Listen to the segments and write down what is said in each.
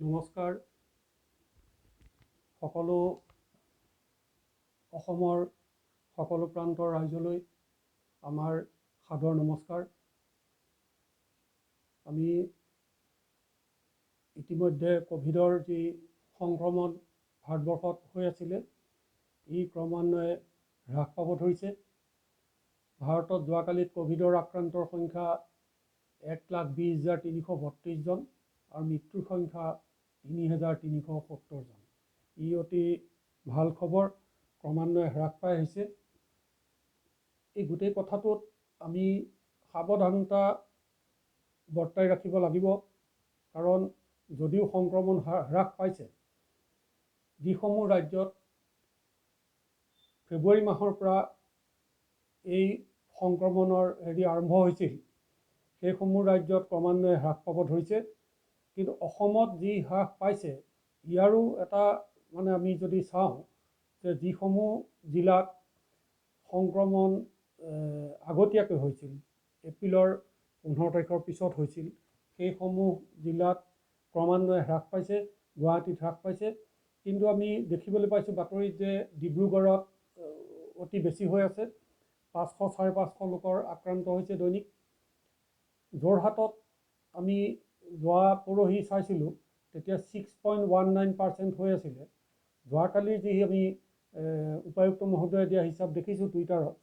নমস্কাৰ সকলো অসমৰ সকলো প্ৰান্তৰ ৰাইজলৈ আমাৰ সাদৰ নমস্কাৰ। আমি ইতিমধ্যে কোভিডৰ যি সংক্ৰমণ ভাৰতবৰ্ষত হৈ আছিলে ই ক্ৰমান্বয়ে হ্ৰাস পাব ধৰিছে। ভাৰতত যোৱাকালিত কোভিডৰ আক্ৰান্তৰ সংখ্যা 1,20,332 জন আৰু মৃত্যুৰ সংখ্যা 3,370 জন। ই অতি ভাল খবৰ, ক্ৰমান্বয়ে হ্ৰাস পাই আহিছে। এই গোটেই কথাটোত আমি সাৱধানতা বৰ্তাই ৰাখিব লাগিব, কাৰণ যদিও সংক্ৰমণ হ্ৰাস পাইছে, যিসমূহ ৰাজ্যত ফেব্ৰুৱাৰী মাহৰ পৰা এই সংক্ৰমণৰ আৰম্ভ হৈছিল সেইসমূহ ৰাজ্যত ক্ৰমান্বয়ে হ্ৰাস পাব ধৰিছে। কিন্তু অসমত যি হ্ৰাস পাইছে ইয়াৰো এটা আমি যদি চাওঁ যে যিসমূহ জিলাত সংক্ৰমণ আগতীয়াকৈ হৈছিল, এপ্ৰিলৰ 15 তাৰিখৰ পিছত হৈছিল, সেইসমূহ জিলাত ক্ৰমান্বয়ে হ্ৰাস পাইছে, গুৱাহাটীত হ্ৰাস পাইছে। কিন্তু আমি দেখিবলৈ পাইছোঁ বাতৰিত যে ডিব্ৰুগড়ত অতি বেছি হৈ আছে, 500-550 লোকৰ আক্ৰান্ত হৈছে দৈনিক। যোৰহাটত আমি যোৱা পৰহি চাইছিলোঁ তেতিয়া 6.19% হৈ আছিলে। যোৱাকালিৰ যি আমি উপায়ুক্ত মহোদয়ে দিয়া হিচাপ দেখিছোঁ টুইটাৰত,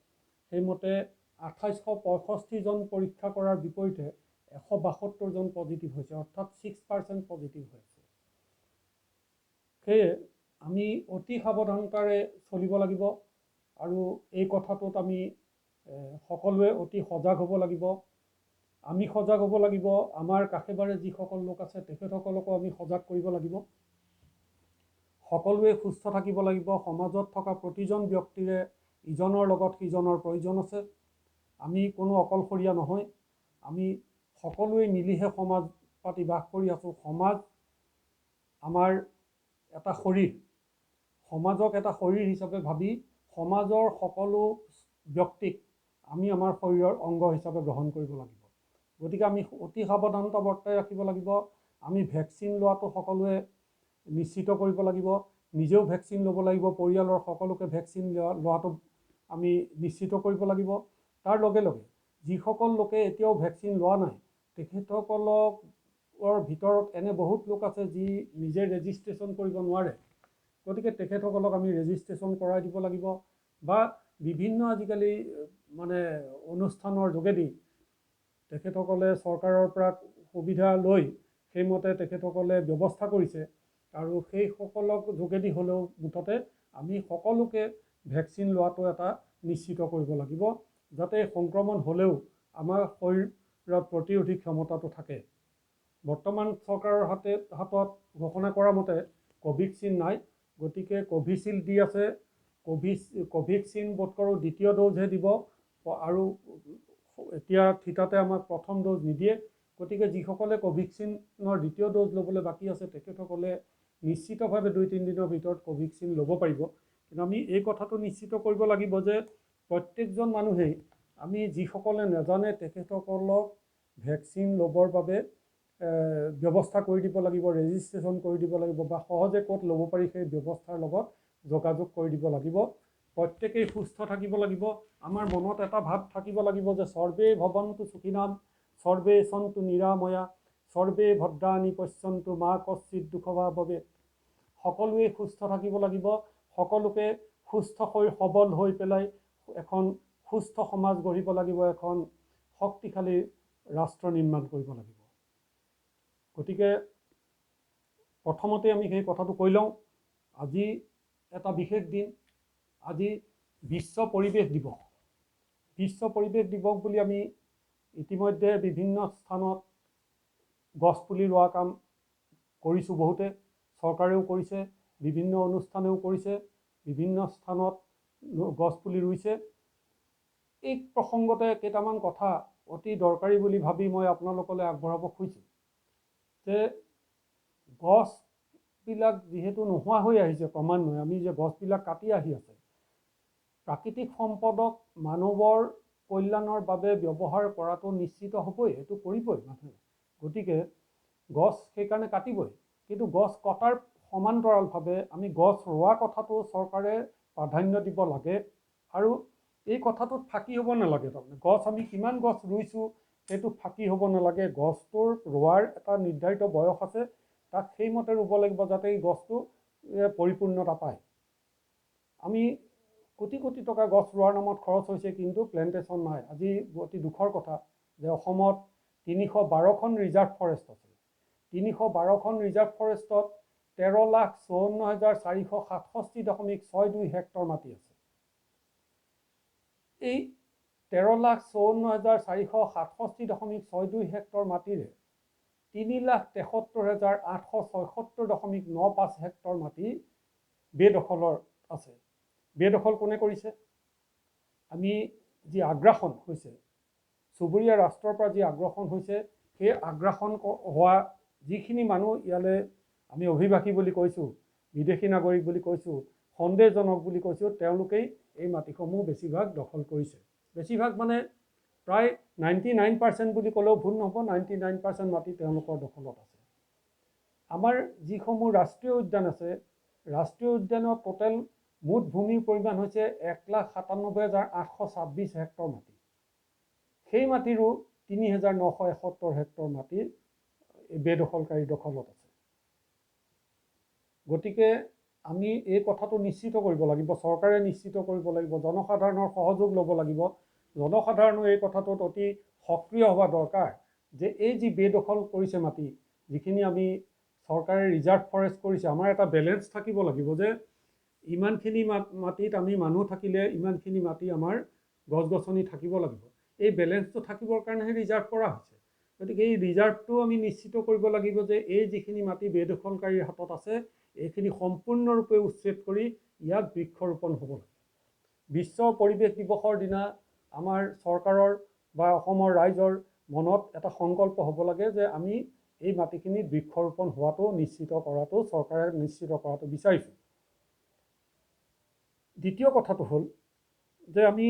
সেইমতে 2865 জন পৰীক্ষা কৰাৰ বিপৰীতে 172 জন পজিটিভ হৈছে, অৰ্থাৎ 6% পজিটিভ হৈছে। সেয়ে আমি অতি সাৱধানতাৰে চলিব লাগিব আৰু এই কথাটোত আমি সকলোৱে অতি সজাগ হ'ব লাগিব। আমি সজাগ হ'ব লাগিব, আমাৰ কাষেবাৰে যিসকল লোক আছে তেখেতসকলকো আমি সজাগ কৰিব লাগিব। সকলোৱে সুস্থ থাকিব লাগিব। সমাজত থকা প্ৰতিজন ব্যক্তিৰে ইজনৰ লগত সিজনৰ প্ৰয়োজন আছে। আমি কোনো অকলশৰীয়া নহয়, আমি সকলোৱে মিলিহে সমাজ পাতি বাস কৰি আছোঁ। সমাজ আমাৰ এটা শৰীৰ, সমাজক এটা শৰীৰ হিচাপে ভাবি সমাজৰ সকলো ব্যক্তিক আমি আমাৰ শৰীৰৰ অংগ হিচাপে গ্ৰহণ কৰিব লাগিব। গতিকে আমি অতি সাৱধানতা বৰ্তাই ৰাখিব লাগিব। আমি ভেকচিন লোৱাটো সকলোৱে নিশ্চিত কৰিব লাগিব, নিজেও ভেকচিন ল'ব লাগিব, পৰিয়ালৰ সকলোকে ভেকচিন লোৱাটো আমি নিশ্চিত কৰিব লাগিব। তাৰ লগে লগে যিসকল লোকে এতিয়াও ভেকচিন লোৱা নাই তেখেতসকলৰ ভিতৰত এনে বহুত লোক আছে যি নিজে ৰেজিষ্ট্ৰেশ্যন কৰিব নোৱাৰে। গতিকে তেখেতসকলক আমি ৰেজিষ্ট্ৰেশ্যন কৰাই দিব লাগিব, বা বিভিন্ন আজিকালি অনুষ্ঠানৰ যোগেদি তেখেতসকলে চৰকাৰৰ পৰা সুবিধা লৈ সেইমতে তেখেতসকলে ব্যৱস্থা কৰিছে, আৰু সেইসকলক যোগেদি হ'লেও মুঠতে আমি সকলোকে ভেকচিন লোৱাটো এটা নিশ্চিত কৰিব লাগিব, যাতে সংক্ৰমণ হ'লেও আমাৰ শৰীৰত প্ৰতিৰোধী ক্ষমতাটো থাকে। বৰ্তমান চৰকাৰৰ হাতত ঘোষণা কৰা মতে কোভিডচিল্ড নাই, গতিকে কোভিচিল্ড দি আছে। কোভিডচিল্ড বোধ কৰোঁ দ্বিতীয় ড'জহে দিব, আৰু এতিয়া থিতাতে আমাক প্ৰথম ড'জ নিদিয়ে। গতিকে যিসকলে কোভিডচিল্ডৰ দ্বিতীয় ড'জ ল'বলৈ বাকী আছে তেখেতসকলে নিশ্চিতভাৱে 2-3 দিনৰ ভিতৰত কোভিডচিল্ড ল'ব পাৰিব। কিন্তু আমি এই কথাটো নিশ্চিত কৰিব লাগিব যে প্ৰত্যেকজন মানুহেই, আমি যিসকলে নাজানে তেখেতসকলক ভেকচিন ল'বৰ বাবে ব্যৱস্থা কৰি দিব লাগিব, ৰেজিষ্ট্ৰেশ্যন কৰি দিব লাগিব, বা সহজে ক'ত ল'ব পাৰি সেই ব্যৱস্থাৰ লগত যোগাযোগ কৰি দিব লাগিব। প্ৰত্যেকেই সুস্থ থাকিব লাগিব। আমাৰ মনত এটা ভাৱ থাকিব লাগিব যে সৰ্বে ভৱন্তু সুখিনাম, সৰ্বে সন্তু নিৰাময়া, সৰ্বে ভদ্ৰাণি পশ্যন্তু মা কশ্চিৎ দুঃখভাগ্ ভৱেৎ। সকলোৱে সুস্থ থাকিব লাগিব। সকলোকে সুস্থ হৈ সবল হৈ পেলাই এখন সুস্থ সমাজ গঢ়িব লাগিব, এখন শক্তিশালী ৰাষ্ট্ৰ নিৰ্মাণ কৰিব লাগিব। গতিকে প্ৰথমতে আমি সেই কথাটো কৈ লওঁ। আজি এটা বিশেষ দিন, আজি বিশ্ব পৰিৱেশ দিৱস। বিশ্ব পৰিৱেশ দিৱস বুলি আমি ইতিমধ্যে বিভিন্ন স্থানত গছপুলি ৰোৱা কাম কৰিছোঁ, বহুতে চৰকাৰেও কৰিছে, বিভিন্ন অনুষ্ঠানেও কৰিছে, বিভিন্ন স্থানত গছপুলি ৰুইছে। এই প্ৰসংগতে কেইটামান কথা অতি দৰকাৰী বুলি ভাবি মই আপোনালোকলৈ আগবঢ়াব খুজিছোঁ যে গছবিলাক যিহেতু নোহোৱা হৈ আহিছে ক্ৰমান্বয়ে, আমি যে গছবিলাক কাটি আহি আছে, প্ৰাকৃতিক সম্পদক মানৱৰ কল্যাণৰ বাবে ব্যৱহাৰ কৰাটো নিশ্চিত হ'বই, এইটো কৰিবই মানুহে। গতিকে গছ সেইকাৰণে কাটিবই। কিন্তু গছ কটাৰ সমান্তৰালভাৱে আমি গছ ৰোৱা কথাটো চৰকাৰে প্ৰাধান্য দিব লাগে আৰু এই কথাটোত ফাঁকি হ'ব নালাগে। তাৰমানে গছ আমি কিমান গছ ৰুইছোঁ সেইটো ফাঁকি হ'ব নালাগে। গছটোৰ ৰোৱাৰ এটা নিৰ্ধাৰিত বয়স আছে, তাক সেইমতে ৰুব লাগিব যাতে এই গছটো পৰিপূৰ্ণতা পায়। আমি কোটি কোটি টকা গছ ৰোৱাৰ নামত খৰচ হৈছে, কিন্তু প্লেণ্টেশ্যন নাই। আজি অতি দুখৰ কথা যে অসমত ৩১২খন ৰিজাৰ্ভ ফৰেষ্ট আছে। ৩১২খন ৰিজাৰ্ভ ফৰেষ্টত ১৩,৫৪,৪৬৭.৬২ হেক্টৰ মাটি আছে। এই ১৩,৫৪,৪৬৭.৬২ হেক্টৰ মাটিৰে ৩,৭৩,৮৭৬.৯৫ হেক্টৰ মাটি বেদখলৰ আছে। বেদখল কোনে কৰিছে? আমি যি আগ্ৰাসন হৈছে, চুবুৰীয়া ৰাষ্ট্ৰৰ পৰা যি আগ্ৰাসন হৈছে, সেই আগ্ৰাসন হোৱা যিখিনি মানুহ ইয়ালৈ আমি অভিবাসী বুলি কৈছোঁ, বিদেশী নাগৰিক বুলি কৈছোঁ, সন্দেহজনক বুলি কৈছোঁ, তেওঁলোকেই এই মাটিসমূহ বেছিভাগ দখল কৰিছে। বেছিভাগ মানে প্ৰায় 99% বুলি ক'লেও ভুল নহ'ব, 99% মাটি তেওঁলোকৰ দখলত আছে। আমাৰ যিসমূহ ৰাষ্ট্ৰীয় উদ্যান আছে, ৰাষ্ট্ৰীয় উদ্যানৰ টোটেল মুঠ ভূমিৰ পৰিমাণ হৈছে ১,৯৭,৮২৬ হেক্টৰ মাটি। সেই মাটিৰো ৩,৯৭১ হেক্টৰ মাটি বেদখলকাৰী দখলত আছে। গতিকে আমি এই কথাটো নিশ্চিত কৰিব লাগিব, চৰকাৰে নিশ্চিত কৰিব লাগিব, জনসাধাৰণৰ সহযোগ ল'ব লাগিব। জনসাধাৰণো এই কথাটোত অতি সক্ৰিয় হোৱা দৰকাৰ যে এই যি বেদখল কৰিছে মাটি, যিখিনি আমি চৰকাৰে ৰিজাৰ্ভ ফৰেষ্ট কৰিছে, আমাৰ এটা বেলেঞ্চ থাকিব লাগিব যে ইমানখিনি মাটিত আমি মানুহ থাকিলে ইমানখিনি মাটি আমাৰ গছ গছনি থাকিব লাগিব। এই বেলেঞ্চটো থাকিবৰ কাৰণেহে ৰিজাৰ্ভ কৰা হৈছে। গতিকে এই ৰিজাৰ্ভটো আমি নিশ্চিত কৰিব লাগিব যে এই যিখিনি মাটি বেদখলকাৰীৰ হাতত আছে, এইখিনি সম্পূৰ্ণৰূপে উচ্ছেদ কৰি ইয়াত বৃক্ষৰোপণ হ'ব লাগে। বিশ্ব পৰিৱেশ দিৱসৰ দিনা আমাৰ চৰকাৰৰ বা অসমৰ ৰাইজৰ মনত এটা সংকল্প হ'ব লাগে যে আমি এই মাটিখিনিত বৃক্ষৰোপণ হোৱাটো নিশ্চিত কৰাটো, চৰকাৰে নিশ্চিত কৰাটো বিচাৰিছোঁ। দ্বিতীয় কথাটো হ'ল যে আমি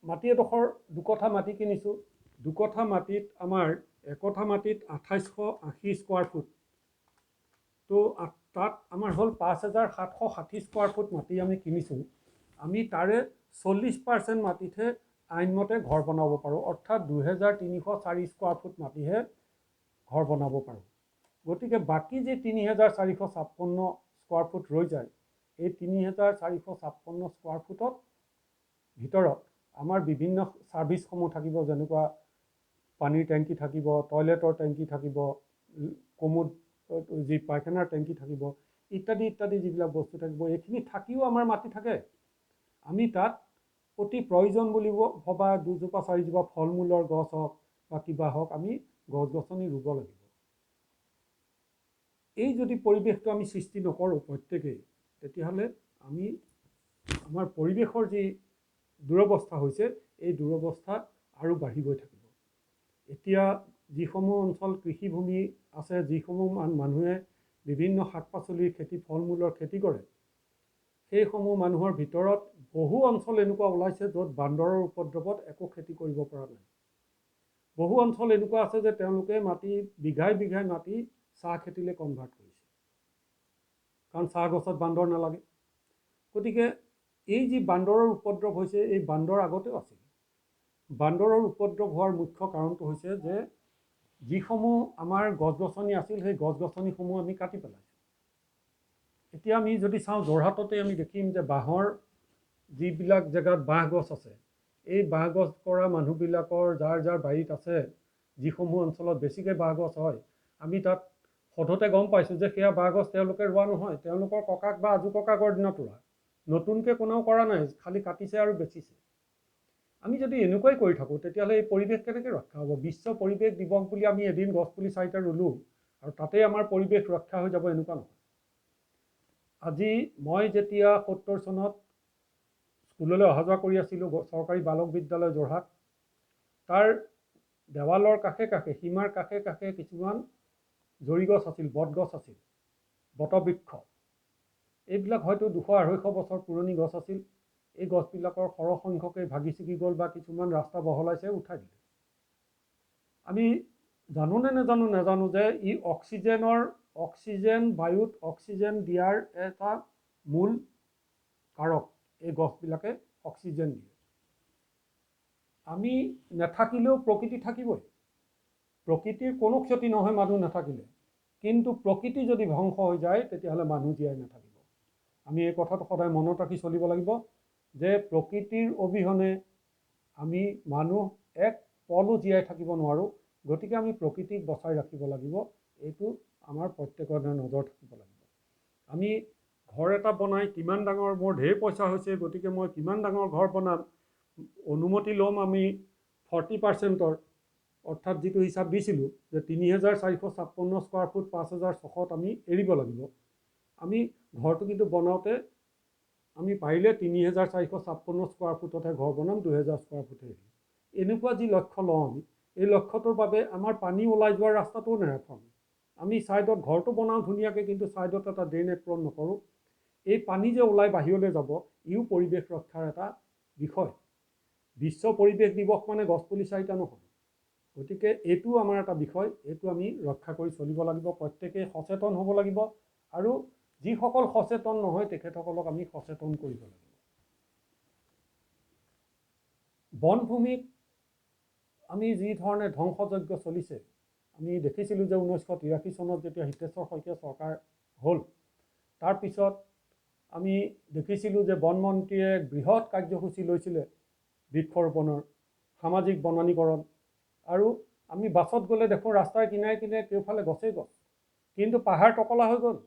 মাটি এডোখৰ দুকঠা মাটি কিনিছোঁ। দুকঠা মাটিত আমাৰ একঠা মাটিত ২৮৮০ স্কোৱাৰ ফুট, তো তাত আমাৰ হ'ল ৫,৭৬০ স্কোৱাৰ ফুট মাটি আমি কিনিছোঁ। আমি তাৰে 40% মাটিতহে আইনমতে ঘৰ বনাব পাৰোঁ, অৰ্থাৎ ২,৩০৪ স্কোৱাৰ ফুট মাটিহে ঘৰ বনাব পাৰোঁ। গতিকে বাকী যে ৩,৪৫৬ স্কোৱাৰ ফুট ৰৈ যায়, এই ৩,৪৫৬ স্কোৱাৰ ফুটত ভিতৰত আমাৰ বিভিন্ন ছাৰ্ভিচসমূহ থাকিব, যেনেকুৱা পানীৰ টেংকি থাকিব, টয়লেটৰ টেংকি থাকিব, কমোড যি পায়খানাৰ টেংকি থাকিব, ইত্যাদি ইত্যাদি যিবিলাক বস্তু থাকিব, এইখিনি থাকিও আমাৰ মাটি থাকে। আমি তাত অতি প্ৰয়োজন বুলি ভবা ২জোপা ৪জোপা ফল মূলৰ গছ হওক বা কিবা হওক, আমি গছ গছনি ৰুব লাগিব। এই যদি পৰিৱেশটো আমি সৃষ্টি নকৰোঁ প্ৰত্যেকেই, তেতিয়াহ'লে আমি আমাৰ পৰিৱেশৰ যি দুৰৱস্থা হৈছে, এই দুৰৱস্থা আৰু বাঢ়ি গৈ থাকিব। এতিয়া যিসমূহ অঞ্চল কৃষিভূমি আছে, যিসমূহ মানুহে বিভিন্ন শাক পাচলিৰ খেতি, ফল মূলৰ খেতি কৰে, সেইসমূহ মানুহৰ ভিতৰত বহু অঞ্চল এনেকুৱা ওলাইছে য'ত বান্দৰৰ উপদ্ৰৱত একো খেতি কৰিব পৰা নাই। বহু অঞ্চল এনেকুৱা আছে যে তেওঁলোকে মাটি বিঘাই বিঘাই মাটি চাহ খেতিলৈ কনভাৰ্ট কৰিছে, কাৰণ চাহ গছত বান্দৰ নালাগে। গতিকে এই যি বান্দৰৰ উপদ্ৰৱ হৈছে, এই বান্দৰ আগতেও আছিল। বান্দৰৰ উপদ্ৰৱ হোৱাৰ মুখ্য কাৰণটো হৈছে যে যিসমূহ আমাৰ গছ গছনি আছিল, সেই গছ গছনিসমূহ আমি কাটি পেলাইছোঁ। এতিয়া আমি যদি চাওঁ, যোৰহাটতে আমি দেখিম যে বাঁহৰ যিবিলাক জেগাত বাঁহ গছ আছে, এই বাঁহ গছ কৰা মানুহবিলাকৰ যাৰ যাৰ বাৰীত আছে, যিসমূহ অঞ্চলত বেছিকৈ বাঁহ গছ হয়, আমি তাত সধতে গম পাইছোঁ যে সেয়া বাঁহ গছ তেওঁলোকে ৰোৱা নহয়, তেওঁলোকৰ ককাক বা আজু ককাকৰ দিনত ৰোৱা, নতুনকৈ কোনেও কৰা নাই, খালি কাটিছে আৰু বেচিছে। আমি যদি এনেকুৱাই কৰি থাকোঁ, তেতিয়াহ'লে এই পৰিৱেশ কেনেকৈ ৰক্ষা হ'ব? বিশ্ব পৰিৱেশ দিৱস বুলি আমি এদিন গছপুলি ৪টা ৰুলোঁ আৰু তাতেই আমাৰ পৰিৱেশ ৰক্ষা হৈ যাব, এনেকুৱা নহয়। আজি মই যেতিয়া ৭০ চনত স্কুললৈ অহা যোৱা কৰি আছিলোঁ, চৰকাৰী বালক বিদ্যালয় যোৰহাট, তাৰ দেৱালৰ কাষে কাষে, সীমাৰ কাষে কাষে কিছুমান জৰি গছ আছিল, বটগছ আছিল, বটবৃক্ষ। এইবিলাক হয়তো ২০০-২৫০ বছৰ পুৰণি গছ আছিল। এই গছবিলাকৰ সৰহ সংখ্যকেই ভাগি ছিগি গ'ল বা কিছুমান ৰাস্তা বহলাইছে, উঠাই দিলে। আমি জানো নে নাজানো যে ই অক্সিজেন বায়ুত অক্সিজেন দিয়াৰ এটা মূল কাৰক এই গছবিলাকে অক্সিজেন দিয়ে। আমি নাথাকিলেও প্ৰকৃতি থাকিবই, প্ৰকৃতিৰ কোনো ক্ষতি নহয় মানুহ নাথাকিলে, কিন্তু প্ৰকৃতি যদি ধ্বংস হৈ যায় তেতিয়াহ'লে মানুহ জীয়াই নাথাকিব। আমি এই কথাটো সদায় মনত ৰাখি চলিব লাগিব যে প্ৰকৃতিৰ অবিহনে আমি মানুহ এক পলো জীয়াই থাকিব নোৱাৰোঁ। গতিকে আমি প্ৰকৃতিক বচাই ৰাখিব লাগিব, এইটো আমাৰ প্ৰত্যেকৰে নজৰ থাকিব লাগিব। আমি ঘৰ এটা বনাই কিমান ডাঙৰ, মোৰ ঢেৰ পইচা হৈছে গতিকে মই কিমান ডাঙৰ ঘৰ বনাম, অনুমতি ল'ম আমি 40%, অৰ্থাৎ যিটো হিচাপ দিছিলোঁ যে 3456 স্কোৱাৰ ফুট 5600 আমি এৰিব লাগিব। আমি ঘৰটো কিন্তু বনাওঁতে আমি পাৰিলে 3456 স্কোৱাৰ ফুটতহে ঘৰ বনাম, 2000 স্কোৱাৰ ফুটহে এৰিম। এনেকুৱা যি লক্ষ্য লওঁ আমি, এই লক্ষ্যটোৰ বাবে আমাৰ পানী ওলাই যোৱাৰ ৰাস্তাটোও নাৰাখোঁ। আমি ছাইডত ঘৰটো বনাওঁ ধুনীয়াকৈ, কিন্তু ছাইডত এটা ড্ৰেইন এপ্ৰন নকৰোঁ। এই পানী যে ওলাই বাহিৰলৈ যাব, ইও পৰিৱেশ ৰক্ষাৰ এটা বিষয়। বিশ্ব পৰিৱেশ দিৱস মানে গছপুলি 4টা নহয়। গতিকে এইটো আমাৰ এটা বিষয়, এইটো আমি ৰক্ষা কৰি চলিব লাগিব। প্ৰত্যেকেই সচেতন হ'ব লাগিব, আৰু যিসকল সচেতন নহয় তেখেতসকলক আমি সচেতন কৰিব লাগিব। বনভূমিক আমি যি ধৰণে ধ্বংসযজ্ঞ চলিছে, আমি দেখিছিলোঁ যে 1983 চনত যেতিয়া হিতেশ্বৰ শইকীয়া চৰকাৰ হ'ল, তাৰপিছত আমি দেখিছিলোঁ যে বনমন্ত্ৰীয়ে বৃহৎ কাৰ্যসূচী লৈছিলে বৃক্ষৰোপণৰ, সামাজিক বননীকৰণ, আৰু আমি বাছত গ'লে দেখোঁ ৰাস্তাৰ কিনাৰে কিনাৰে কেওফালে গছেই গছ, কিন্তু পাহাৰ টকলা হৈ গ'ল,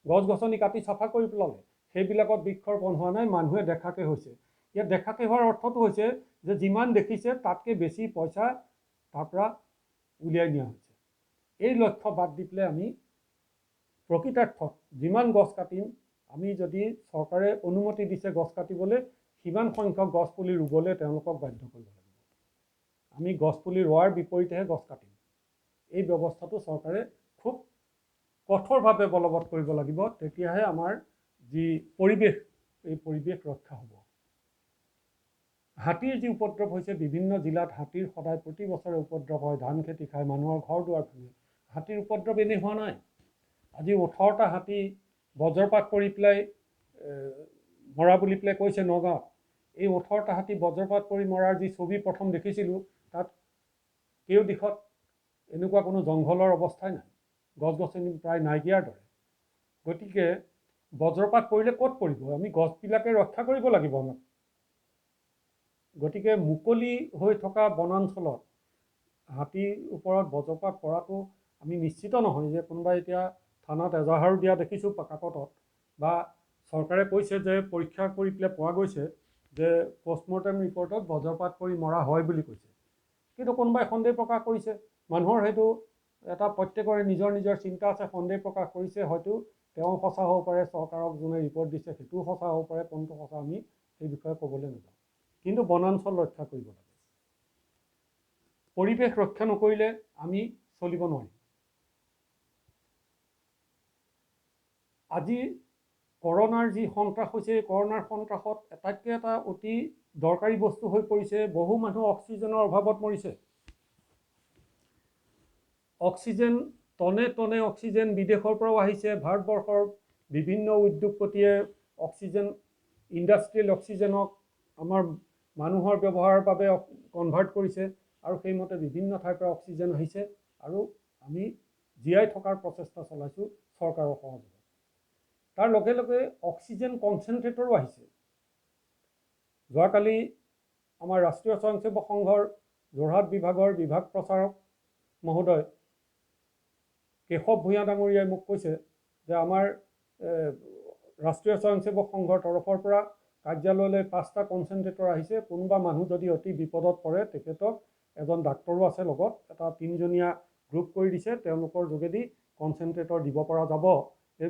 গছ গছনি কাটি চাফা কৰি পেলালে, সেইবিলাকত বৃক্ষৰোপণ হোৱা নাই, মানুহে দেখাকে হৈছে। ইয়াত দেখাকে হোৱাৰ অৰ্থটো হৈছে যে যিমান দেখিছে তাতকৈ বেছি পইচা তাৰ পৰা উলিয়াই নিয়া হৈছে। এই লক্ষ্য বাদ দি পেলাই আমি প্ৰকৃতাৰ্থত যিমান গছ কাটিম, আমি যদি চৰকাৰে অনুমতি দিছে গছ কাটিবলৈ, সিমান সংখ্যক গছ পুলি ৰুবলৈ তেওঁলোকক বাধ্য কৰিব লাগিব। আমি গছ পুলি ৰোৱাৰ বিপৰীতেহে গছ কাটিম। এই ব্যৱস্থাটো চৰকাৰে খুব কঠোৰভাৱে বলবৎ কৰিব লাগিব, তেতিয়াহে আমাৰ যি পৰিৱেশ, এই পৰিৱেশ ৰক্ষা হ'ব। হাতীৰ যি উপদ্ৰৱ হৈছে, বিভিন্ন জিলাত হাতীৰ সদায় প্ৰতি বছৰে উপদ্ৰৱ হয়, ধান খেতি খায়, মানুহৰ ঘৰ দুৱাৰ ভাঙে। হাতীৰ উপদ্ৰৱ এনেই হোৱা নাই। আজি 18টা হাতী বজ্ৰপাত পৰি পেলাই মৰা বুলি পেলাই কৈছে নগাঁৱত। এই 18টা হাতী বজ্ৰপাত পৰি মৰাৰ যি ছবি প্ৰথম দেখিছিলোঁ, তাত কেও দিশত এনেকুৱা কোনো জংঘলৰ অৱস্থাই নাই, গছ গছনি প্ৰায় নাইকিয়াৰ দৰে। গতিকে বজ্ৰপাত পৰিলে ক'ত পৰিব? আমি গছবিলাকে ৰক্ষা কৰিব লাগিব আমাক। গতিকে মুকলি হৈ থকা বনাঞ্চলত হাতীৰ ওপৰত বজ্ৰপাত পৰাটো আমি নিশ্চিত নহয় যে কোনোবাই এতিয়া থানাত এজাহাৰো দিয়া দেখিছোঁ কাকতত, বা চৰকাৰে কৈছে যে পৰীক্ষা কৰি পেলাই পোৱা গৈছে যে পষ্টমৰ্টেম ৰিপৰ্টত বজ্ৰপাত পৰি মৰা হয় বুলি কৈছে, কিন্তু কোনোবাই সন্দেহ প্ৰকাশ কৰিছে। মানুহৰ সেইটো এটা প্ৰত্যেকৰে নিজৰ নিজৰ চিন্তা আছে, সন্দেহ প্ৰকাশ কৰিছে, হয়তো তেওঁ সঁচা হ'ব পাৰে, চৰকাৰক যোনে ৰিপৰ্ট দিছে সেইটোও সঁচা হ'ব পাৰে, কোনটো সঁচা আমি সেই বিষয়ে ক'বলৈ নাযাওঁ। কিন্তু বনাঞ্চল ৰক্ষা কৰিব লাগে। পৰিৱেশ ৰক্ষা নকৰিলে আমি চলিব নোৱাৰিম। আজি কৰোনাৰ যি সন্ত্ৰাস হৈছে, এই কৰোনাৰ সন্ত্ৰাসত আটাইতকৈ এটা অতি দৰকাৰী বস্তু হৈ পৰিছে, বহু মানুহ অক্সিজেনৰ অভাৱত মৰিছে। অক্সিজেন টনে টনে অক্সিজেন বিদেশৰ পৰাও আহিছে। ভাৰতবৰ্ষৰ বিভিন্ন উদ্যোগপতিয়ে অক্সিজেন, ইণ্ডাষ্ট্ৰিয়েল অক্সিজেনক আমাৰ মানুহৰ ব্যৱহাৰৰ বাবে কনভাৰ্ট কৰিছে, আৰু সেইমতে বিভিন্ন ঠাইৰ পৰা অক্সিজেন আহিছে, আৰু আমি জীয়াই থকাৰ প্ৰচেষ্টা চলাইছোঁ চৰকাৰৰ সহযোগত। তাৰ লগে লগে অক্সিজেন কনচেনট্ৰেটৰো আহিছে। যোৱাকালি আমাৰ ৰাষ্ট্ৰীয় স্বয়ংসেৱক সংঘৰ যোৰহাট বিভাগৰ বিভাগ প্ৰচাৰক মহোদয় কেশৱ ভূঞা ডাঙৰীয়াই মোক কৈছে যে আমাৰ ৰাষ্ট্ৰীয় স্বয়ংসেৱক সংঘৰ তৰফৰ পৰা কাৰ্যালয়লৈ 5টা কনচেনট্ৰেটৰ আহিছে। কোনোবা মানুহ যদি অতি বিপদত পৰে তেখেতক এজন ডাক্তৰো আছে লগত, এটা 3জনীয়া গ্ৰুপ কৰি দিছে, তেওঁলোকৰ যোগেদি কনচেনট্ৰেটৰ দিব পৰা যাব,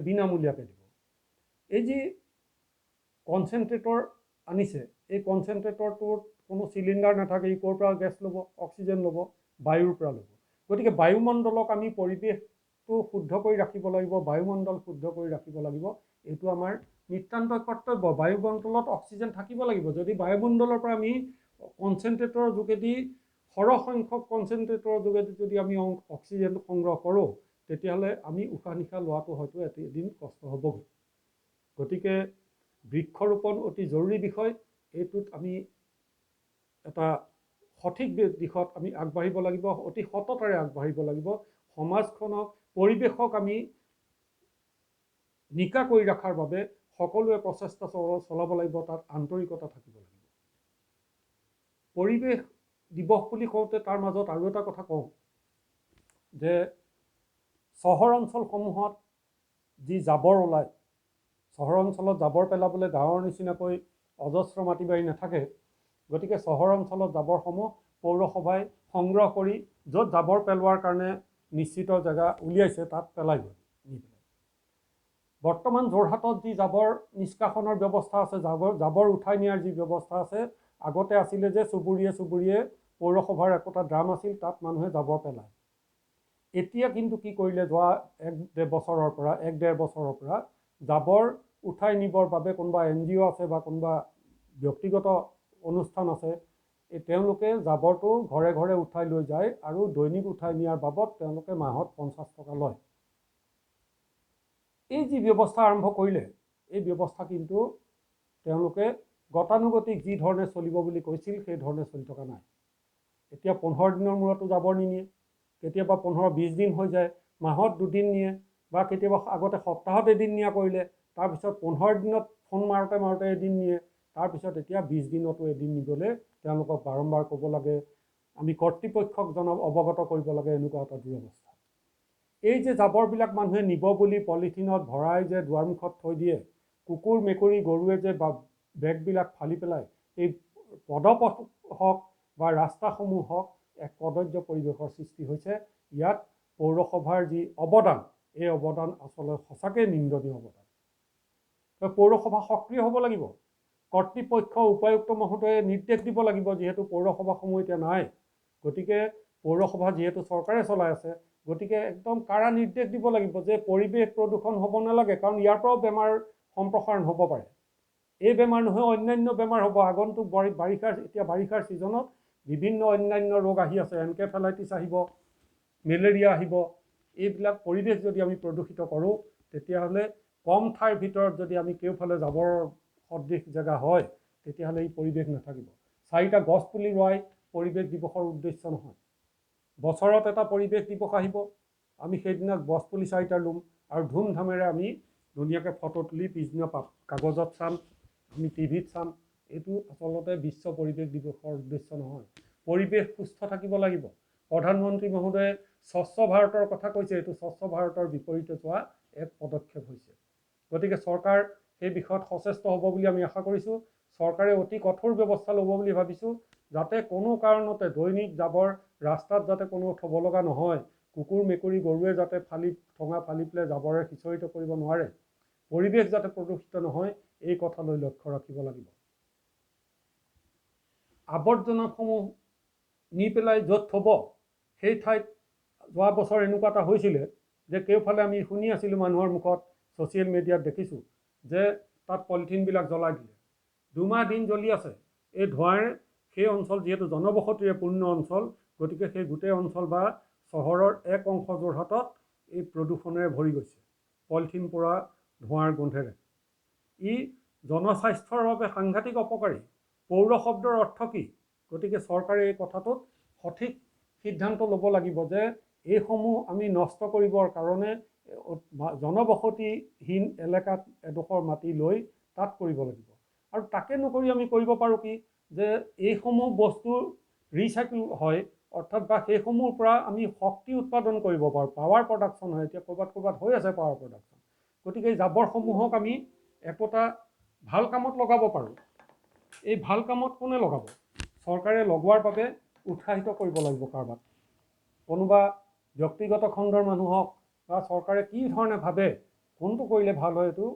বিনামূলীয়াকৈ দিব। এই যি কনচেনট্ৰেটৰ আনিছে, এই কনচেনট্ৰেটৰটোত কোনো চিলিণ্ডাৰ নাথাকে, ই ক'ৰ পৰা গেছ ল'ব, অক্সিজেন ল'ব, বায়ুৰ পৰা ল'ব। গতিকে বায়ুমণ্ডলক আমি পৰিৱেশটো শুদ্ধ কৰি ৰাখিব লাগিব, বায়ুমণ্ডল শুদ্ধ কৰি ৰাখিব লাগিব, এইটো আমাৰ নিতান্ত কৰ্তব্য। বায়ুমণ্ডলত অক্সিজেন থাকিব লাগিব। যদি বায়ুমণ্ডলৰ পৰা আমি কনচেনট্ৰেটৰৰ যোগেদি, সৰহ সংখ্যক কনচেনট্ৰেটৰৰ যোগেদি যদি আমি অক্সিজেন সংগ্ৰহ কৰোঁ, তেতিয়াহ'লে আমি উশাহ নিশাহ লোৱাটো হয়তো এদিন কষ্ট হ'বগৈ। গতিকে বৃক্ষৰোপণ অতি জৰুৰী বিষয়। এইটোত আমি এটা সঠিক দিশত আমি আগবাঢ়িব লাগিব, অতি সততাৰে আগবাঢ়িব লাগিব। সমাজখনক, পৰিৱেশক আমি নিকা কৰি ৰখাৰ বাবে সকলোৱে প্ৰচেষ্টা চলাব লাগিব, তাত আন্তৰিকতা থাকিব লাগিব। পৰিৱেশ দিৱস বুলি কওঁতে তাৰ মাজত আৰু এটা কথা কওঁ যে চহৰ অঞ্চলসমূহত যি জাবৰ ওলায়, চহৰ অঞ্চলত জাবৰ পেলাবলৈ গাঁৱৰ নিচিনাকৈ অজস্ৰ মাটি বাৰী নাথাকে। গতিকে চহৰ অঞ্চলত জাবৰসমূহ পৌৰসভাই সংগ্ৰহ কৰি য'ত জাবৰ পেলোৱাৰ কাৰণে নিশ্চিত জেগা উলিয়াইছে তাত পেলাই গৈ নি পেলাই। বৰ্তমান যোৰহাটত যি জাবৰ নিষ্কাশনৰ ব্যৱস্থা আছে, জাবৰ উঠাই নিয়াৰ যি ব্যৱস্থা আছে, আগতে আছিলে যে চুবুৰীয়ে চুবুৰীয়ে পৌৰসভাৰ একোটা ড্ৰাম আছিল, তাত মানুহে জাবৰ পেলায়। এতিয়া কিন্তু কি কৰিলে, যোৱা এক ডেৰ বছৰৰ পৰা জাবৰ উঠাই নিবৰ বাবে কোনোবা NGO আছে বা কোনোবা ব্যক্তিগত অনুষ্ঠান আছে, তেওঁলোকে জাবৰটো ঘৰে ঘৰে উঠাই লৈ যায় আৰু দৈনিক উঠাই নিয়াৰ বাবদ তেওঁলোকে মাহত 50 টকা লয়। এই যি ব্যৱস্থা আৰম্ভ কৰিলে, এই ব্যৱস্থা কিন্তু তেওঁলোকে গতানুগতিক যি ধৰণে চলিব বুলি কৈছিল সেই ধৰণে চলি থকা নাই। এতিয়া 15 দিনৰ মূৰতো জাবৰ নিনিয়ে, কেতিয়াবা 15-20 দিন হৈ যায়, মাহত 2 দিন নিয়ে, বা কেতিয়াবা আগতে সপ্তাহত এদিন নিয়া কৰিলে, তাৰপিছত 15 দিনত ফোন মাৰোঁতে মাৰোঁতে এদিন নিয়ে, তাৰপিছত এতিয়া 20 দিনতো এদিন নিবলৈ তেওঁলোকক বাৰম্বাৰ ক'ব লাগে, আমি কৰ্তৃপক্ষক অৱগত কৰিব লাগে, এনেকুৱা এটা দুৰৱস্থা। এই যে জাবৰবিলাক মানুহে নিব বুলি পলিথিনত ভৰাই যে দুৱাৰমুখত থৈ দিয়ে, কুকুৰ মেকুৰী গৰুৱে যে বেগবিলাক ফালি পেলাই, এই পদপথ হওক বা ৰাস্তাসমূহ হওক, এক কদৰ্য পৰিৱেশৰ সৃষ্টি হৈছে। ইয়াত পৌৰসভাৰ যি অৱদান, এই অৱদান আচলতে সঁচাকৈ নিন্দনীয় অৱদান। পৌৰসভা সক্ৰিয় হ'ব লাগিব। কৰ্তৃপক্ষ উপায়ুক্ত মহোদয়ে নিৰ্দেশ দিব লাগিব, যিহেতু পৌৰসভাসমূহ এতিয়া নাই, গতিকে পৌৰসভা যিহেতু চৰকাৰে চলাই আছে, গতিকে একদম কাৰা নিৰ্দেশ দিব লাগিব যে পৰিৱেশ প্ৰদূষণ হ'ব নালাগে, কাৰণ ইয়াৰ পৰাও বেমাৰ সম্প্ৰসাৰণ হ'ব পাৰে। এই বেমাৰ নহয় অন্যান্য বেমাৰ হ'ব। আগন্তুক বাৰিষাৰ ছিজনত বিভিন্ন অন্যান্য ৰোগ আহি আছে, এনকেফেলাইটিছ আহিব, মেলেৰিয়া আহিব। এইবিলাক পৰিৱেশ যদি আমি প্ৰদূষিত কৰোঁ, তেতিয়াহ'লে কম ঠাইৰ ভিতৰত যদি আমি কেউফালে জাবৰ সদৃশ জেগা হয়, তেতিয়াহ'লে এই পৰিৱেশ নাথাকিব। 4টা গছ পুলি ৰোৱাই পৰিৱেশ দিৱসৰ উদ্দেশ্য নহয়। বছৰত এটা পৰিৱেশ দিৱস আহিব, আমি সেইদিনা গছ পুলি 4টা ৰুম আৰু ধুমধামেৰে আমি ধুনীয়াকৈ ফটো তুলি পিছদিনা কাগজত চাম, আমি টিভিত চাম। এইটো আচলতে বিশ্ব পৰিৱেশ দিৱসৰ উদ্দেশ্য নহয়। পৰিৱেশ সুস্থ থাকিব লাগিব। প্ৰধানমন্ত্ৰী মহোদয়ে স্বচ্ছ ভাৰতৰ কথা কৈছে, এইটো স্বচ্ছ ভাৰতৰ বিপৰীতে যোৱা এক পদক্ষেপ হৈছে। গতিকে চৰকাৰ সেই বিষয়ত সচেষ্ট হ'ব বুলি আমি আশা কৰিছোঁ। চৰকাৰে অতি কঠোৰ ব্যৱস্থা ল'ব বুলি ভাবিছোঁ, যাতে কোনো কাৰণতে দৈনিক জাবৰ ৰাস্তাত যাতে কোনো থ'ব লগা নহয়, কুকুৰ মেকুৰী গৰুৱে যাতে ঠঙা ফালি পেলাই জাবৰে সিঁচৰিত কৰিব নোৱাৰে, পৰিৱেশ যাতে প্ৰদূষিত নহয়, এই কথালৈ লক্ষ্য ৰাখিব লাগিব। আৱৰ্জনাসমূহ নি পেলাই য'ত থ'ব, সেই ঠাইত যোৱা বছৰ এনেকুৱা এটা হৈছিলে যে কেউফালে আমি শুনি আছিলোঁ, মানুহৰ মুখত ছ'চিয়েল মিডিয়াত দেখিছোঁ যে তাত পলিথিনবিলাক জ্বলাই দিলে। 2 মাহ দিন জ্বলি আছে। এই ধোঁৱাৰে সেই অঞ্চল যিহেতু জনবসতিৰে পূৰ্ণ অঞ্চল, গতিকে সেই গোটেই অঞ্চল বা চহৰৰ এক অংশ যোৰহাটত এই প্ৰদূষণেৰে ভৰি গৈছে, পলিথিন পৰা ধোঁৱাৰ গোন্ধেৰে। ই জনস্বাস্থ্যৰ বাবে সাংঘাতিক অপকাৰী। পৌৰ শব্দৰ অৰ্থ কি? গতিকে চৰকাৰে এই কথাটোত সঠিক সিদ্ধান্ত ল'ব লাগিব যে এইসমূহ আমি নষ্ট কৰিবৰ কাৰণে জনবসতিহীন এলেকাত এডোখৰ মাটি লৈ তাত কৰিব লাগিব। আৰু তাকে নকৰি আমি কৰিব পাৰোঁ কি, যে এইসমূহ বস্তু ৰিচাইকেল হয়, অৰ্থাৎ বা সেইসমূহৰ পৰা আমি শক্তি উৎপাদন কৰিব পাৰোঁ, পাৱাৰ প্ৰডাকশ্যন হয়। এতিয়া ক'ৰবাত হৈ আছে পাৱাৰ প্ৰডাকশ্যন। গতিকে এই জাবৰসমূহক আমি একোটা ভাল কামত লগাব পাৰোঁ। এই ভাল কামত কোনে লগাব? চৰকাৰে লগোৱাৰ বাবে উৎসাহিত কৰিব লাগিব কাৰোবাক, কোনোবা ব্যক্তিগত খণ্ডৰ মানুহক, বা চৰকাৰে কি ধৰণে ভাবে কোনটো কৰিলে ভাল হয়, এইটো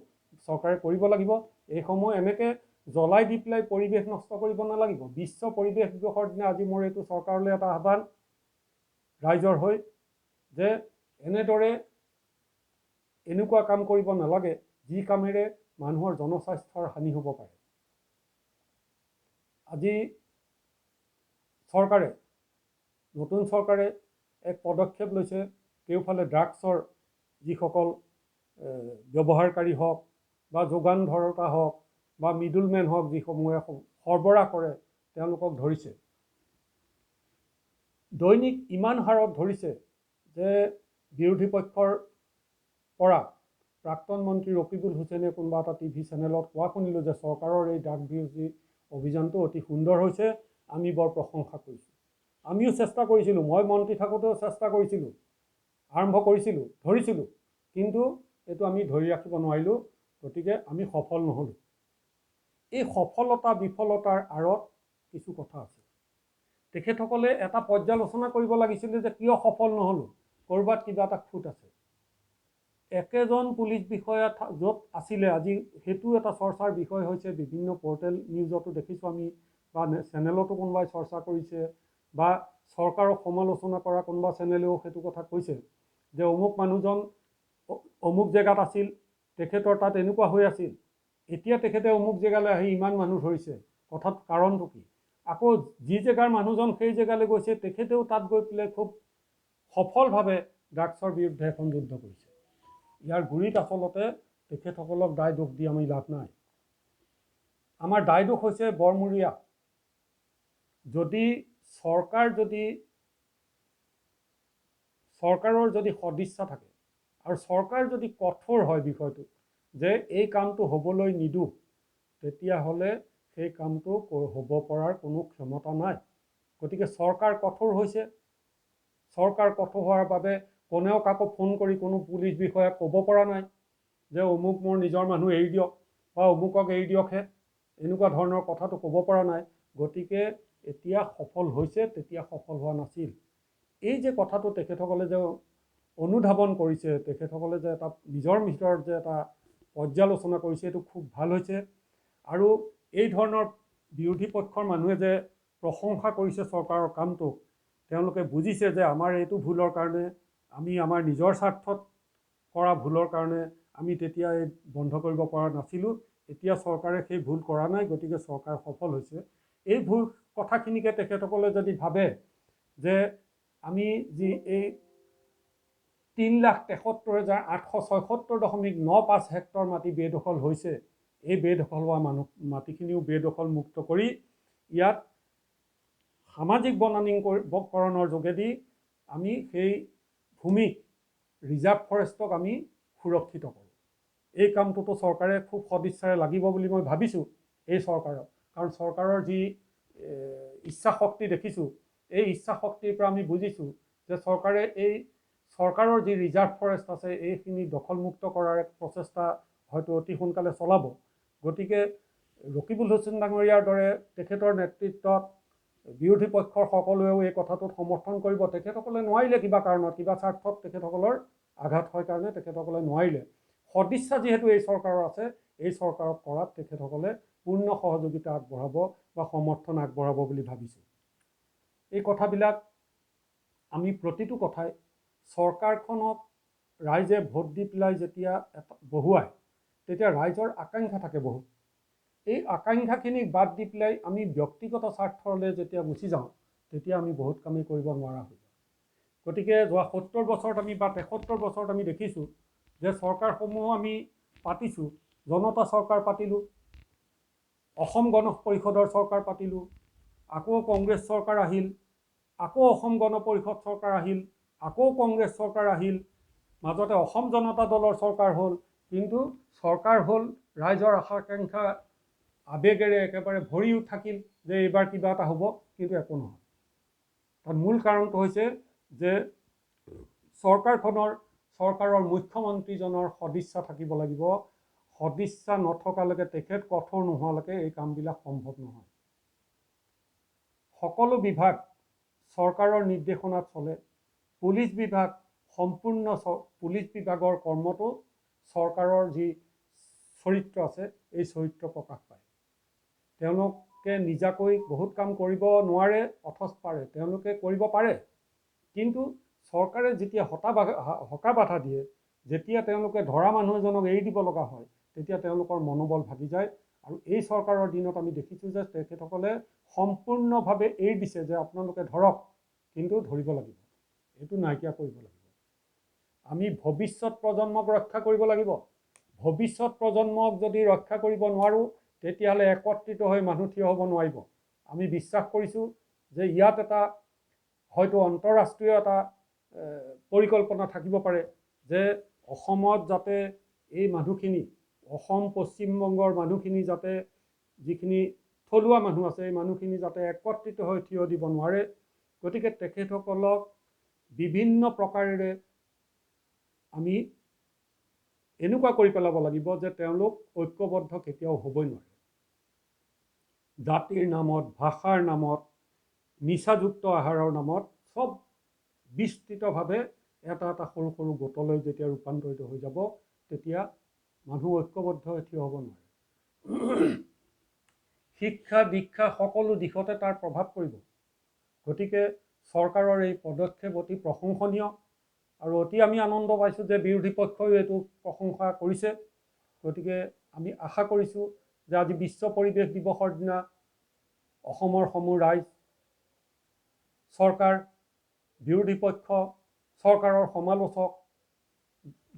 চৰকাৰে কৰিব লাগিব। এইসমূহ এনেকৈ জ্বলাই দি পেলাই পৰিৱেশ নষ্ট কৰিব নালাগিব। বিশ্ব পৰিৱেশ দিৱসৰ দিনা আজি মোৰ এইটো চৰকাৰলৈ এটা আহ্বান ৰাইজৰ হৈ, যে এনেদৰে এনেকুৱা কাম কৰিব নালাগে যি কামেৰে মানুহৰ জনস্বাস্থ্যৰ হানি হ'ব পাৰে। আজি নতুন চৰকাৰে এক পদক্ষেপ লৈছে কেউফালে ড্ৰাগছৰ যিসকল ব্যৱহাৰকাৰী হওক বা যোগান ধৰোঁতা হওক বা মিডলমেন হওক, যিসমূহে সৰবৰাহ কৰে, তেওঁলোকক ধৰিছে। দৈনিক ইমান হাৰত ধৰিছে যে বিৰোধী পক্ষৰ পৰা প্ৰাক্তন মন্ত্ৰী ৰকিবুল হুছেইনে কোনোবা এটা টিভি চেনেলত কোৱা শুনিলোঁ যে চৰকাৰৰ এই ড্ৰাগ বিৰোধী অভিযানটো অতি সুন্দৰ হৈছে, আমি বৰ প্ৰশংসা কৰিছোঁ। আমিও চেষ্টা কৰিছিলোঁ, মই মন্ত্ৰী থাকোঁতেও চেষ্টা কৰিছিলোঁ, আৰম্ভ কৰিছিলোঁ, ধৰিছিলোঁ, কিন্তু এইটো আমি ধৰি ৰাখিব নোৱাৰিলোঁ, গতিকে আমি সফল নহ'লোঁ। এই সফলতা বিফলতাৰ আঁৰত কিছু কথা আছে। তেখেতসকলে এটা পৰ্যালোচনা কৰিব লাগিছিলে যে কিয় সফল নহ'লোঁ, ক'ৰবাত কিবা এটা খুঁত আছে। একেজন পুলিচ বিষয়া য'ত আছিলে, আজি সেইটো এটা চৰ্চাৰ বিষয় হৈছে, বিভিন্ন পৰ্টেল নিউজতো দেখিছোঁ আমি, বা চেনেলতো কোনোবাই চৰ্চা কৰিছে, বা চৰকাৰক সমালোচনা কৰা কোনোবা চেনেলেও সেইটো কথা কৈছে যে অমুক মানুহজন অমুক জেগাত আছিল, তেখেতৰ তাত এনেকুৱা হৈ আছিল, এতিয়া তেখেতে অমুক জেগালৈ আহি ইমান মানুহ ধৰিছে, কথাত কাৰণটো কি? আকৌ যি জেগাৰ মানুহজন সেই জেগালৈ গৈছে, তেখেতেও তাত গৈ পেলাই খুব সফলভাৱে ড্ৰাগছৰ বিৰুদ্ধে এখন যুদ্ধ কৰিছে। ইয়াৰ গুৰিত আচলতে তেখেতসকলক দায় দোষ দি আমি লাভ নাই। আমাৰ দায় দোষ হৈছে বৰমূৰীয়া। যদি চৰকাৰৰ যদি সদিচ্ছা থাকে আৰু চৰকাৰ যদি কঠোৰ হয় বিষয়টো যে এই কামটো হ'বলৈ নিদিওঁ, তেতিয়াহ'লে সেই কামটো হ'ব পৰাৰ কোনো ক্ষমতা নাই। গতিকে চৰকাৰ কঠোৰ হৈছে। চৰকাৰ কঠোৰ হোৱাৰ বাবে কোনেও কাকো ফোন কৰি কোনো পুলিচ বিষয়াক ক'ব পৰা নাই যে অমুক মোৰ নিজৰ মানুহ এৰি দিয়ক বা অমুকক এৰি দিয়কহে, এনেকুৱা ধৰণৰ কথাটো ক'ব পৰা নাই। গতিকে এতিয়া সফল হৈছে, তেতিয়া সফল হোৱা নাছিল। এই যে কথাটো তেখেতসকলে যে অনুধাৱন কৰিছে, তেখেতসকলে যে এটা নিজৰ ভিতৰত যে এটা পৰ্যালোচনা কৰিছে, এইটো খুব ভাল হৈছে। আৰু এই ধৰণৰ বিৰোধী পক্ষৰ মানুহে যে প্ৰশংসা কৰিছে চৰকাৰৰ কামটোক, তেওঁলোকে বুজিছে যে আমাৰ এইটো ভুলৰ কাৰণে, আমি আমাৰ নিজৰ স্বাৰ্থত কৰা ভুলৰ কাৰণে আমি তেতিয়া এই বন্ধ কৰিব পৰা নাছিলোঁ। এতিয়া চৰকাৰে সেই ভুল কৰা নাই, গতিকে চৰকাৰ সফল হৈছে। এই ভুল কথাখিনিকে তেখেতসকলে যদি ভাবে যে আমি যি এই 3,73,876.95 হেক্টৰ মাটি বেদখল হৈছে, এই বেদখল হোৱা মাটিখিনিও বেদখল মুক্ত কৰি ইয়াত সামাজিক বনানীকৰণৰ যোগেদি আমি সেই ভূমিক ৰিজাৰ্ভ ফৰেষ্টক আমি সুৰক্ষিত কৰোঁ। এই কামটোতো চৰকাৰে খুব সদিচ্ছাৰে লাগিব বুলি মই ভাবিছোঁ এই চৰকাৰক, কাৰণ চৰকাৰৰ যি ইচ্ছা শক্তি দেখিছোঁ, এই ইচ্ছা শক্তিৰ পৰা আমি বুজিছোঁ যে চৰকাৰৰ যি ৰিজাৰ্ভ ফৰেষ্ট আছে, এইখিনি দখলমুক্ত কৰাৰ এক প্ৰচেষ্টা হয়তো অতি সোনকালে চলাব। গতিকে ৰকিবুল হুছেইন ডাঙৰীয়াৰ দৰে তেখেতৰ নেতৃত্বত বিৰোধী পক্ষৰ সকলোৱেও এই কথাটোত সমৰ্থন কৰিব। তেখেতসকলে নোৱাৰিলে, কিবা কাৰণত, কিবা স্বাৰ্থত তেখেতসকলৰ আঘাত হয় কাৰণে তেখেতসকলে নোৱাৰিলে। সদিচ্ছা যিহেতু এই চৰকাৰৰ আছে, এই চৰকাৰক কৰাত তেখেতসকলে পূৰ্ণ সহযোগিতা আগবঢ়াব বা সমৰ্থন আগবঢ়াব বুলি ভাবিছোঁ। এই কথাবিলাক আমি প্ৰতিটো কথাই চৰকাৰখনক ৰাইজে ভোট দি পেলাই যেতিয়া বহুৱায়, তেতিয়া ৰাইজৰ আকাংক্ষা থাকে বহুত। এই আকাংক্ষাখিনিক বাদ দি পেলাই আমি ব্যক্তিগত স্বাৰ্থলৈ যেতিয়া গুচি যাওঁ, তেতিয়া আমি বহুত কামেই কৰিব নোৱাৰা হৈ যাওঁ। গতিকে যোৱা 70 বছৰত আমি বা 73 বছৰত আমি দেখিছোঁ যে চৰকাৰসমূহ আমি পাতিছোঁ, জনতা চৰকাৰ পাতিলোঁ, অসম গণ পৰিষদৰ চৰকাৰ পাতিলোঁ, আকৌ কংগ্ৰেছ চৰকাৰ আহিল, আকৌ অসম গণ পৰিষদ চৰকাৰ আহিল, আকৌ কংগ্ৰেছ চৰকাৰ আহিল, মাজতে অসম জনতা দলৰ চৰকাৰ হ'ল। কিন্তু চৰকাৰ হ'ল, ৰাইজৰ আশা আকাংক্ষা আবেগেৰে একেবাৰে ভৰি থাকিল যে এইবাৰ কিবা এটা হ'ব, কিন্তু একো নহয়। তাৰ মূল কাৰণটো হৈছে যে চৰকাৰৰ মুখ্যমন্ত্ৰীজনৰ সদিচ্ছা থাকিব লাগিব। সদিচ্ছা নথকালৈকে, তেখেত কঠোৰ নোহোৱালৈকে এই কামবিলাক সম্ভৱ নহয়। সকলো বিভাগ চৰকাৰৰ নিৰ্দেশনাত চলে। পুলিচ বিভাগ সম্পূৰ্ণ পুলিচ বিভাগৰ কৰ্মটো চৰকাৰৰ যি চৰিত্ৰ আছে, এই চৰিত্ৰ প্ৰকাশ পায়। তেওঁলোকে নিজাকৈ বহুত কাম কৰিব নোৱাৰে, অথচ পাৰে, তেওঁলোকে কৰিব পাৰে। কিন্তু চৰকাৰে যেতিয়া হকা বাধা দিয়ে, যেতিয়া তেওঁলোকে ধৰা মানুহ এজনক এৰি দিব লগা হয়, তেতিয়া তেওঁলোকৰ মনোবল ভাগি যায়। আৰু এই চৰকাৰৰ দিনত আমি দেখিছোঁ যে তেখেতসকলে সম্পূৰ্ণভাৱে এৰি দিছে যে আপোনালোকে ধৰক, কিন্তু ধৰিব লাগিব, এইটো নাইকিয়া কৰিব লাগিব। আমি ভৱিষ্যত প্ৰজন্মক ৰক্ষা কৰিব লাগিব। ভৱিষ্যত প্ৰজন্মক যদি ৰক্ষা কৰিব নোৱাৰোঁ তেতিয়াহ'লে একত্ৰিত হৈ মানুহ থিয় হ'ব নোৱাৰিব। আমি বিশ্বাস কৰিছোঁ যে ইয়াত এটা হয়তো আন্তঃৰাষ্ট্ৰীয় এটা পৰিকল্পনা থাকিব পাৰে যে অসমত যাতে এই মানুহখিনি, অসম পশ্চিমবংগৰ মানুহখিনি যাতে, যিখিনি থলুৱা মানুহ আছে এই মানুহখিনি যাতে একত্ৰিত হৈ থিয় দিব নোৱাৰে। গতিকে তেখেতসকলক বিভিন্ন প্ৰকাৰেৰে আমি এনেকুৱা কৰি পেলাব লাগিব যে তেওঁলোক ঐক্যবদ্ধ কেতিয়াও হ'বই নোৱাৰে। জাতিৰ নামত, ভাষাৰ নামত, নিচাযুক্ত আহাৰৰ নামত চব বিস্তৃতভাৱে এটা এটা সৰু সৰু গোটলৈ যেতিয়া ৰূপান্তৰিত হৈ যাব তেতিয়া মানুহ ঐক্যবদ্ধ হৈ থিয় হ'ব নোৱাৰে। শিক্ষা দীক্ষা সকলো দিশতে তাৰ প্ৰভাৱ পৰিব। গতিকে চৰকাৰৰ এই পদক্ষেপ অতি প্ৰশংসনীয় আৰু অতি আমি আনন্দ পাইছোঁ যে বিৰোধী পক্ষই এইটো প্ৰশংসা কৰিছে। গতিকে আমি আশা কৰিছোঁ যে আজি বিশ্ব পৰিৱেশ দিৱসৰ দিনা অসমৰ সমূহ ৰাইজ, চৰকাৰ, বিৰোধী পক্ষ, চৰকাৰৰ সমালোচক,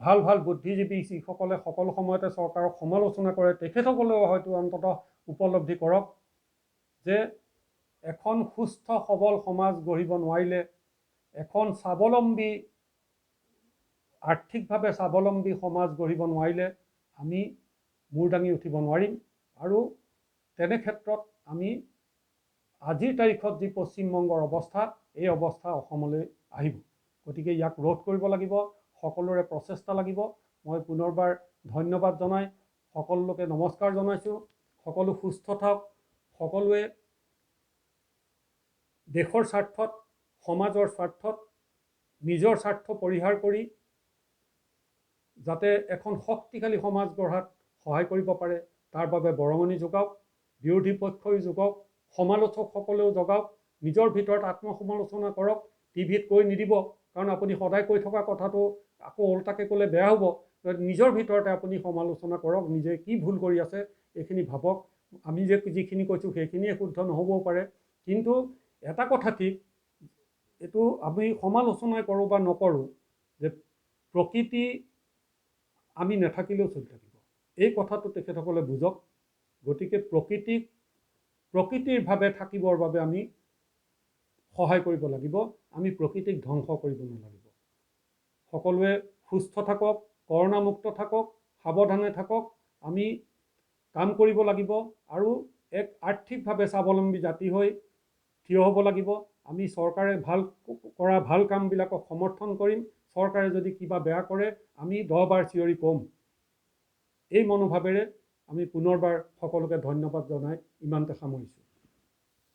ভাল ভাল বুদ্ধিজীৱী যিসকলে সকলো সময়তে চৰকাৰক সমালোচনা কৰে তেখেতসকলেও হয়তো অন্ততঃ উপলব্ধি কৰক যে এখন সুস্থ সবল সমাজ গঢ়িব নোৱাৰিলে, এখন স্বাৱলম্বী, আৰ্থিকভাৱে স্বাৱলম্বী সমাজ গঢ়িব নোৱাৰিলে আমি মূৰ দাঙি উঠিব নোৱাৰিম। আৰু তেনে ক্ষেত্ৰত আমি আজিৰ তাৰিখত যি পশ্চিমবংগৰ অৱস্থা, এই অৱস্থা অসমলৈ আহিব। গতিকে ইয়াক ৰোধ কৰিব লাগিব, সকলোৰে প্ৰচেষ্টা লাগিব। মই পুনৰবাৰ ধন্যবাদ জনাই সকলোকে নমস্কাৰ জনাইছোঁ। সকলো সুস্থ থাকক, সকলোৱে দেশৰ স্বাৰ্থত, সমাজৰ স্বাৰ্থত, নিজৰ স্বাৰ্থ পৰিহাৰ কৰি যাতে এখন শক্তিশালী সমাজ গঢ়াত সহায় কৰিব পাৰে তাৰ বাবে বৰঙণি যোগাওক, বিৰোধী পক্ষই যোগাওক, সমালোচকসকলেও জগাওক, নিজৰ ভিতৰত আত্মসমালোচনা কৰক। টিভিত কৈ নিদিব, কাৰণ আপুনি সদায় কৈ থকা কথাটো আকৌ ওলটাকৈ ক'লে বেয়া হ'ব। নিজৰ ভিতৰতে আপুনি সমালোচনা কৰক, নিজে কি ভুল কৰি আছে এইখিনি ভাবক। আমি যে যিখিনি কৈছোঁ সেইখিনিয়ে শুদ্ধ নহ'বও পাৰে, কিন্তু এটা কথা ঠিক, এইটো আমি সমালোচনা কৰোঁ বা নকৰোঁ যে প্ৰকৃতি আমি নাথাকিলেও চলি থাকিব, এই কথাটো তেখেতসকলে বুজক। গতিকে প্ৰকৃতিৰভাৱে থাকিবৰ বাবে আমি সহায় কৰিব লাগিব, আমি প্ৰকৃতিক ধ্বংস কৰিব নালাগিব। সকলোৱে সুস্থ থাকক, কৰোণামুক্ত থাকক, সাৱধানে থাকক। আমি কাম কৰিব লাগিব আৰু এক আৰ্থিকভাৱে স্বাৱলম্বী জাতি হৈ থিয় হ'ব লাগিব। আমি চৰকাৰে কৰা ভাল কামবিলাকক সমৰ্থন কৰিম, চৰকাৰে যদি কিবা বেয়া কৰে আমি 10 বাৰ চিঞৰি ক'ম। এই মনোভাৱেৰে আমি পুনৰবাৰ সকলোকে ধন্যবাদ জনাই ইমানতে সামৰিছোঁ।